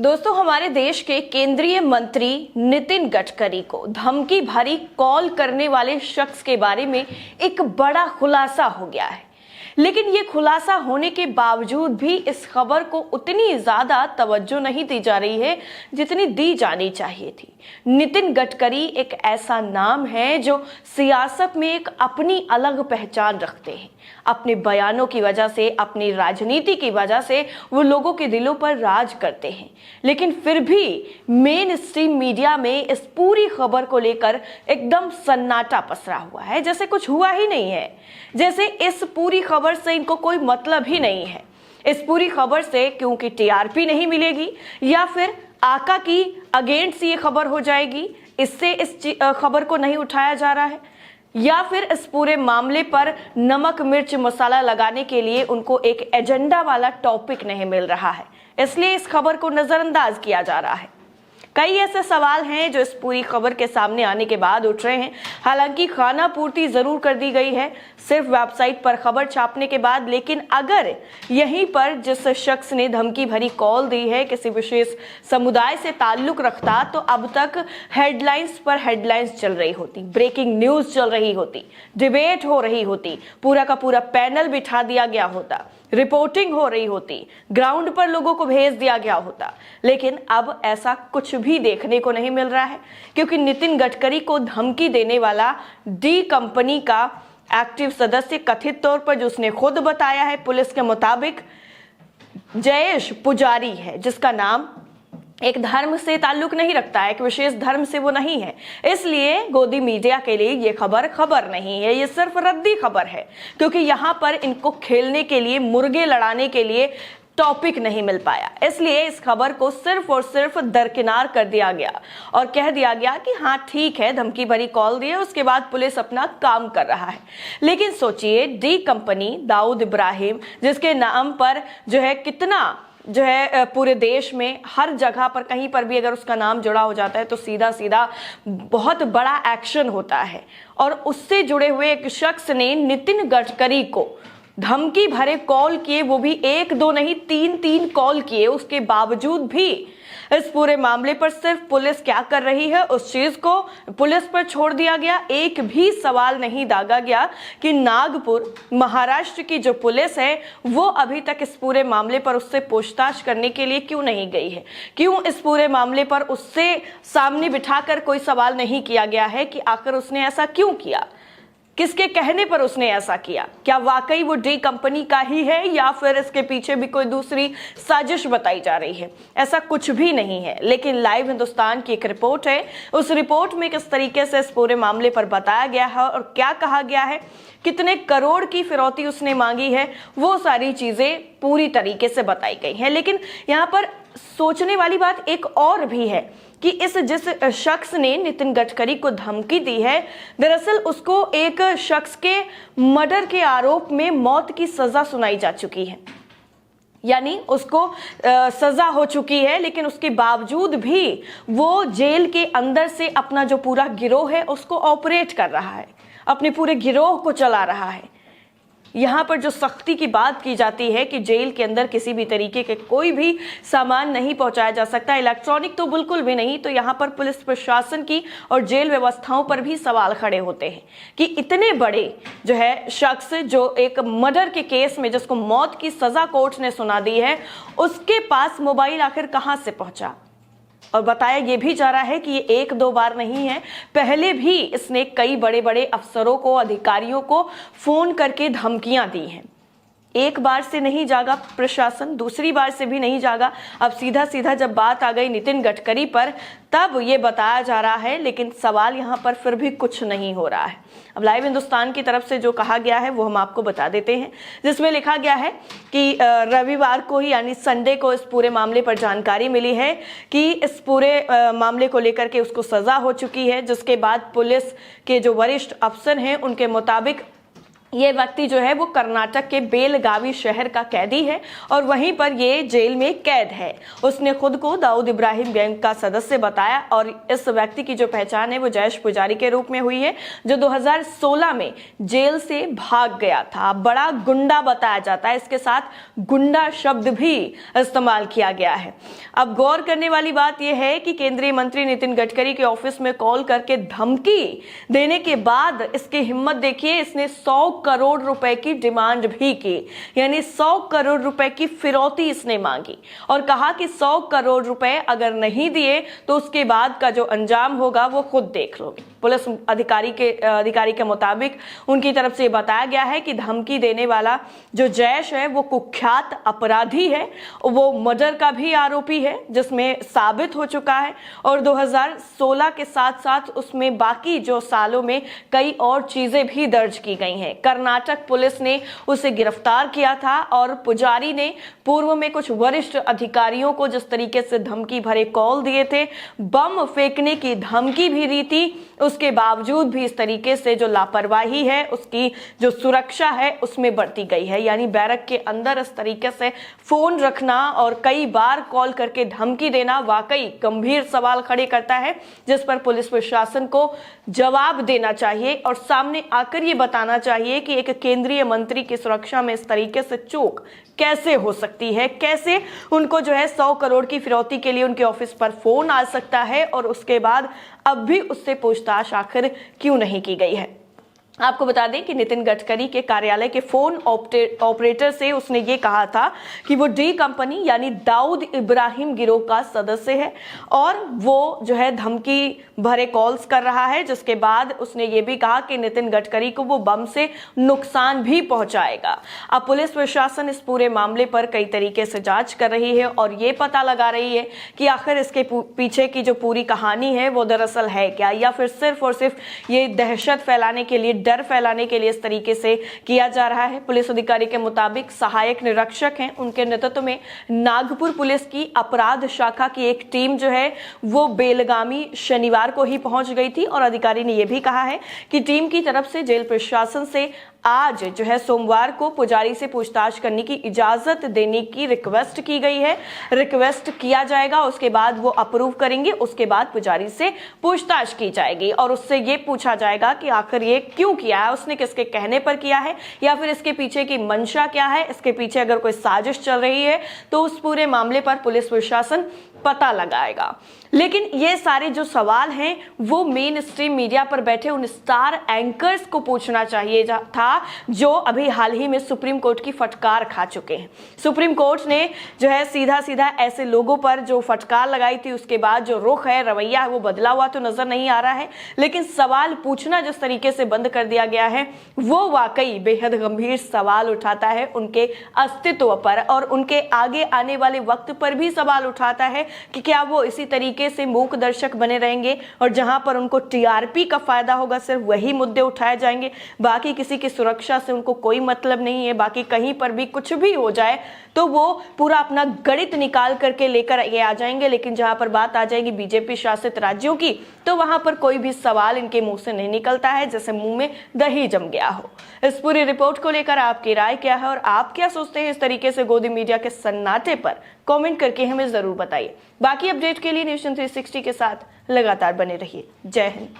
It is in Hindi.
दोस्तों, हमारे देश के केंद्रीय मंत्री नितिन गडकरी को धमकी भरी कॉल करने वाले शख्स के बारे में एक बड़ा खुलासा हो गया है। लेकिन ये खुलासा होने के बावजूद भी इस खबर को उतनी ज्यादा तवज्जो नहीं दी जा रही है जितनी दी जानी चाहिए थी। नितिन गडकरी एक ऐसा नाम है जो सियासत में एक अपनी अलग पहचान रखते हैं। अपने बयानों की वजह से, अपनी राजनीति की वजह से वो लोगों के दिलों पर राज करते हैं। लेकिन फिर भी मेन स्ट्रीम मीडिया में इस पूरी खबर को लेकर एकदम सन्नाटा पसरा हुआ है, जैसे कुछ हुआ ही नहीं है, जैसे इस पूरी खबर से इनको कोई मतलब ही नहीं है। इस पूरी खबर से क्योंकि टीआरपी नहीं मिलेगी या फिर आका की अगेंस्ट ये खबर हो जाएगी, इससे इस खबर को नहीं उठाया जा रहा है, या फिर इस पूरे मामले पर नमक मिर्च मसाला लगाने के लिए उनको एक एजेंडा वाला टॉपिक नहीं मिल रहा है, इसलिए इस खबर को नजरअंदाज किया जा रहा है। कई ऐसे सवाल हैं जो इस पूरी खबर के सामने आने के बाद उठ रहे हैं। हालांकि खाना पूर्ति जरूर कर दी गई है सिर्फ वेबसाइट पर खबर छापने के बाद, लेकिन अगर यहीं पर जिस शख्स ने धमकी भरी कॉल दी है किसी विशेष समुदाय से ताल्लुक रखता, तो अब तक हेडलाइंस पर हेडलाइंस चल रही होती, ब्रेकिंग न्यूज चल रही होती, डिबेट हो रही होती, पूरा का पूरा पैनल बिठा दिया गया होता, रिपोर्टिंग हो रही होती, ग्राउंड पर लोगों को भेज दिया गया होता। लेकिन अब ऐसा कुछ भी देखने को नहीं मिल रहा है, क्योंकि नितिन गडकरी को धमकी देने वाला डी कंपनी का एक्टिव सदस्य कथित तौर पर, जो उसने खुद बताया है पुलिस के मुताबिक, जयेश पुजारी है, जिसका नाम एक धर्म से ताल्लुक नहीं रखता है, एक विशेष धर्म से वो नहीं है। इसलिए गोदी मीडिया के लिए ये खबर नहीं है, ये सिर्फ रद्दी खबर है, क्योंकि यहाँ पर इनको खेलने के लिए, मुर्गे लड़ाने के लिए टॉपिक नहीं मिल पाया। इसलिए इस खबर को सिर्फ और सिर्फ दरकिनार कर दिया गया और कह दिया गया कि हाँ ठीक है, धमकी भरी कॉल दी है, उसके बाद पुलिस अपना काम कर रहा है। लेकिन सोचिए, डी कंपनी, दाऊद इब्राहिम, जिसके नाम पर जो है कितना जो है पूरे देश में हर जगह पर कहीं पर भी अगर उसका नाम जुड़ा हो जाता है तो सीधा सीधा बहुत बड़ा एक्शन होता है, और उससे जुड़े हुए एक शख्स ने नितिन गडकरी को धमकी भरे कॉल किए, वो भी एक दो नहीं, तीन कॉल किए। उसके बावजूद भी इस पूरे मामले पर सिर्फ पुलिस क्या कर रही है उस चीज को पुलिस पर छोड़ दिया गया। एक भी सवाल नहीं दागा गया कि नागपुर, महाराष्ट्र की जो पुलिस है वो अभी तक इस पूरे मामले पर उससे पूछताछ करने के लिए क्यों नहीं गई है, क्यों इस पूरे मामले पर उससे सामने बिठाकर कोई सवाल नहीं किया गया है कि आखिर उसने ऐसा क्यों किया, किसके कहने पर उसने ऐसा किया, क्या वाकई वो डी कंपनी का ही है या फिर इसके पीछे भी कोई दूसरी साजिश बताई जा रही है। ऐसा कुछ भी नहीं है। लेकिन लाइव हिंदुस्तान की एक रिपोर्ट है, उस रिपोर्ट में किस तरीके से इस पूरे मामले पर बताया गया है और क्या कहा गया है, कितने करोड़ की फिरौती उसने मांगी है, वो सारी चीजें पूरी तरीके से बताई गई हैं। लेकिन यहाँ पर सोचने वाली बात एक और भी है कि जिस शख्स ने नितिन गडकरी को धमकी दी है, दरअसल उसको एक शख्स के मर्डर के आरोप में मौत की सजा सुनाई जा चुकी है, यानी उसको सजा हो चुकी है, लेकिन उसके बावजूद भी वो जेल के अंदर से अपना जो पूरा गिरोह है उसको ऑपरेट कर रहा है, अपने पूरे गिरोह को चला रहा है। यहाँ पर जो सख्ती की बात की जाती है कि जेल के अंदर किसी भी तरीके के कोई भी सामान नहीं पहुंचाया जा सकता, इलेक्ट्रॉनिक तो बिल्कुल भी नहीं, तो यहाँ पर पुलिस प्रशासन की और जेल व्यवस्थाओं पर भी सवाल खड़े होते हैं कि इतने बड़े जो है शख्स, जो एक मर्डर के केस में जिसको मौत की सजा कोर्ट ने सुना दी है, उसके पास मोबाइल आखिर कहाँ से पहुंचा। और बताया ये भी जा रहा है कि ये एक दो बार नहीं है, पहले भी इसने कई बड़े बड़े अफसरों को, अधिकारियों को फोन करके धमकियां दी हैं। एक बार से नहीं जागा प्रशासन, दूसरी बार से भी नहीं जागा। अब सीधा सीधा जब बात आ गई नितिन गडकरी पर, तब ये बताया जा रहा है, लेकिन सवाल यहाँ पर फिर भी कुछ नहीं हो रहा है। अब लाइव हिंदुस्तान की तरफ से जो कहा गया है वो हम आपको बता देते हैं, जिसमें लिखा गया है कि रविवार को ही, यानी संडे को, इस पूरे मामले पर जानकारी मिली है कि इस पूरे मामले को लेकर के उसको सजा हो चुकी है, जिसके बाद पुलिस के जो वरिष्ठ अफसर हैं उनके मुताबिक ये व्यक्ति जो है वो कर्नाटक के बेलगावी शहर का कैदी है और वहीं पर ये जेल में कैद है। उसने खुद को दाऊद इब्राहिम गैंग का सदस्य बताया और इस व्यक्ति की जो पहचान है वो जयेश पुजारी के रूप में हुई है, जो 2016 में जेल से भाग गया था। बड़ा गुंडा बताया जाता है, इसके साथ गुंडा शब्द भी इस्तेमाल किया गया है। अब गौर करने वाली बात यह है कि केंद्रीय मंत्री नितिन गडकरी के ऑफिस में कॉल करके धमकी देने के बाद इसकी हिम्मत देखिए, इसने 100 करोड़ रुपए की डिमांड भी की, यानी 100 करोड़ रुपए की फिरौती इसने मांगी और कहा कि 100 करोड़ रुपए अगर नहीं दिए तो उसके बाद का जो अंजाम होगा वो खुद देख लोगे। पुलिस अधिकारी के मुताबिक उनकी तरफ से बताया गया है कि धमकी देने वाला जो जयेश है वो कुख्यात अपराधी है, वो मर्डर का भी आरोपी है जिसमें साबित हो चुका है और 2016 के साथ साथ उसमें बाकी जो सालों में कई और चीजें भी दर्ज की गई हैं। कर्नाटक पुलिस ने उसे गिरफ्तार किया था और पुजारी ने पूर्व में कुछ वरिष्ठ अधिकारियों को जिस तरीके से धमकी भरे कॉल दिए थे, बम फेंकने की धमकी भी दी थी, उसके बावजूद भी इस तरीके से जो लापरवाही है, उसकी जो सुरक्षा है उसमें बढ़ती गई है। यानी बैरक के अंदर इस तरीके से फोन रखना और कई बार कॉल करके धमकी देना वाकई गंभीर सवाल खड़े करता है, जिस पर पुलिस प्रशासन को जवाब देना चाहिए और सामने आकर ये बताना चाहिए कि एक केंद्रीय मंत्री की सुरक्षा में इस तरीके से चूक कैसे हो सकती है, कैसे उनको जो है 100 करोड़ की फिरौती के लिए उनके ऑफिस पर फोन आ सकता है और उसके बाद अब भी उससे पूछताछ आखिर क्यों नहीं की गई है। आपको बता दें कि नितिन गडकरी के कार्यालय के फोन ऑपरेटर से उसने ये कहा था कि वो डी कंपनी यानी दाऊद इब्राहिम गिरोह का सदस्य है और वो जो है धमकी भरे कॉल्स कर रहा है, जिसके बाद उसने ये भी कहा कि नितिन गडकरी को वो बम से नुकसान भी पहुंचाएगा। अब पुलिस प्रशासन इस पूरे मामले पर कई तरीके से जांच कर रही है और ये पता लगा रही है कि आखिर इसके पीछे की जो पूरी कहानी है वो दरअसल है क्या, या फिर सिर्फ और सिर्फ ये दहशत फैलाने के लिए, डर फैलाने के लिए इस तरीके से किया जा रहा है। पुलिस अधिकारी के मुताबिक सहायक निरीक्षक हैं, उनके नेतृत्व में नागपुर पुलिस की अपराध शाखा की एक टीम जो है वो बेलगामी शनिवार को ही पहुंच गई थी और अधिकारी ने यह भी कहा है कि टीम की तरफ से जेल प्रशासन से आज जो है सोमवार को पुजारी से पूछताछ करने की इजाजत देने की रिक्वेस्ट की गई है। रिक्वेस्ट किया जाएगा, उसके बाद वो अप्रूव करेंगे, उसके बाद पुजारी से पूछताछ की जाएगी और उससे ये पूछा जाएगा कि आखिर ये क्यों किया है, उसने किसके कहने पर किया है या फिर इसके पीछे की मंशा क्या है, इसके पीछे अगर कोई साजिश चल रही है तो उस पूरे मामले पर पुलिस प्रशासन पता लगाएगा। लेकिन ये सारे जो सवाल हैं वो मेन स्ट्रीम मीडिया पर बैठे उन स्टार एंकर्स को पूछना चाहिए था जो अभी हाल ही में सुप्रीम कोर्ट की फटकार खा चुके हैं। सुप्रीम कोर्ट ने जो है सीधा सीधा ऐसे लोगों पर जो फटकार लगाई थी, उसके बाद जो रुख है, रवैया है, वो बदला हुआ तो नजर नहीं आ रहा है, लेकिन सवाल पूछना जिस तरीके से बंद कर दिया गया है वो वाकई बेहद गंभीर सवाल उठाता है उनके अस्तित्व पर और उनके आगे आने वाले वक्त पर भी सवाल उठाता है कि क्या वो इसी तरीके से मूक दर्शक बने रहेंगे और जहां पर उनको टीआरपी का फायदा होगा सिर्फ वही मुद्दे उठाए जाएंगे, बाकी किसी की सुरक्षा से उनको कोई मतलब नहीं है, बाकी कहीं पर भी कुछ भी हो जाए तो वो पूरा अपना गणित निकाल करके लेकर ये आ जाएंगे। लेकिन जहां पर बात आ जाएगी बीजेपी शासित राज्यों की तो वहां पर कोई भी सवाल इनके मुंह से नहीं निकलता है, जैसे मुंह में दही जम गया हो। इस पूरी रिपोर्ट को लेकर आपकी राय क्या है और आप क्या सोचते हैं इस तरीके से गोदी मीडिया के सन्नाटे पर, कमेंट करके हमें जरूर बताइए। बाकी अपडेट के लिए नेशन 360 के साथ लगातार बने रहिए। जय हिंद।